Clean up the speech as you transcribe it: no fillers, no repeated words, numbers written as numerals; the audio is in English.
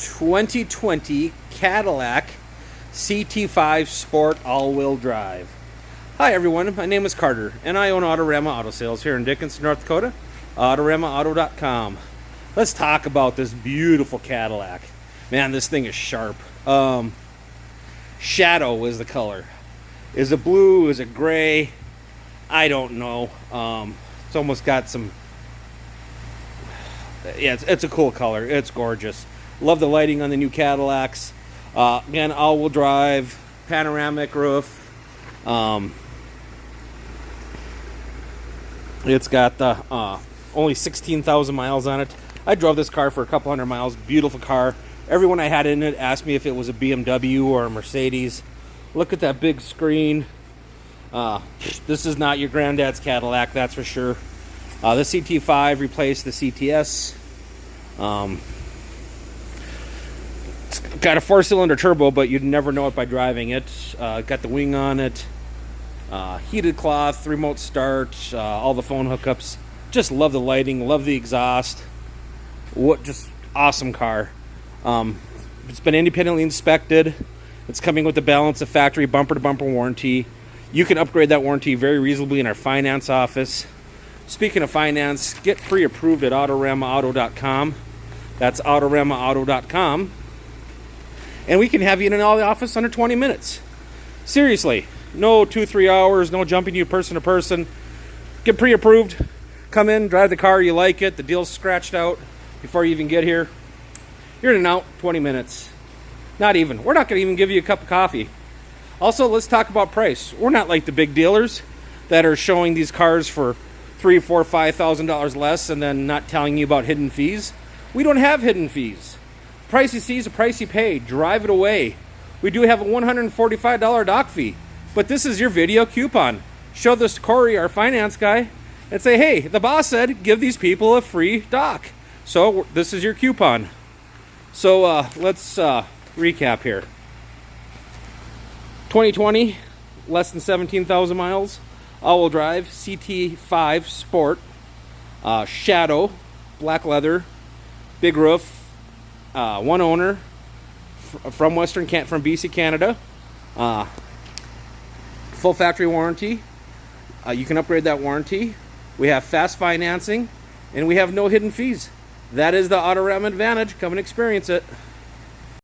2020 Cadillac CT5 Sport all-wheel drive. Hi everyone, my name is Carter and I own Autorama Auto Sales here in Dickinson, North Dakota, AutoramaAuto.com. Let's talk about this beautiful Cadillac. Man, this thing is sharp. Shadow is the color. Is it blue? Is it gray? I don't know. It's almost got some... Yeah, it's a cool color. It's gorgeous. Love the lighting on the new Cadillacs. Again, all-wheel drive, panoramic roof. It's got the only 16,000 miles on it. I drove this car for a couple hundred miles. Beautiful car. Everyone I had in it asked me if it was a BMW or a Mercedes. Look at that big screen. This is not your granddad's Cadillac, that's for sure. The CT5 replaced the CTS. It's got a 4-cylinder turbo, but you'd never know it by driving it. Got the wing on it. Heated cloth, remote start, all the phone hookups. Just love the lighting, love the exhaust. What just awesome car. It's been independently inspected. It's coming with the balance of factory bumper-to-bumper warranty. You can upgrade that warranty very reasonably in our finance office. Speaking of finance, get pre-approved at AutoramaAuto.com. That's AutoramaAuto.com. And we can have you in an office under 20 minutes. Seriously, no 2-3 hours, no jumping you person to person. Get pre-approved. Come in, drive the car, you like it, the deal's scratched out before you even get here. You're in and out, 20 minutes. Not even. We're not going to even give you a cup of coffee. Also, let's talk about price. We're not like the big dealers that are showing these cars for $3,000, $4,000, $5,000 less and then not telling you about hidden fees. We don't have hidden fees. Price you see is a price you pay. Drive it away. We do have a $145 dock fee, but this is your video coupon. Show this to Corey, our finance guy, and say, hey, the boss said give these people a free dock. So this is your coupon. So let's recap here. 2020, less than 17,000 miles. All-wheel drive, CT5 Sport, Shadow, black leather, big roof, one owner, from BC, Canada. Full factory warranty. You can upgrade that warranty. We have fast financing, and we have no hidden fees. That is the Autorama advantage. Come and experience it.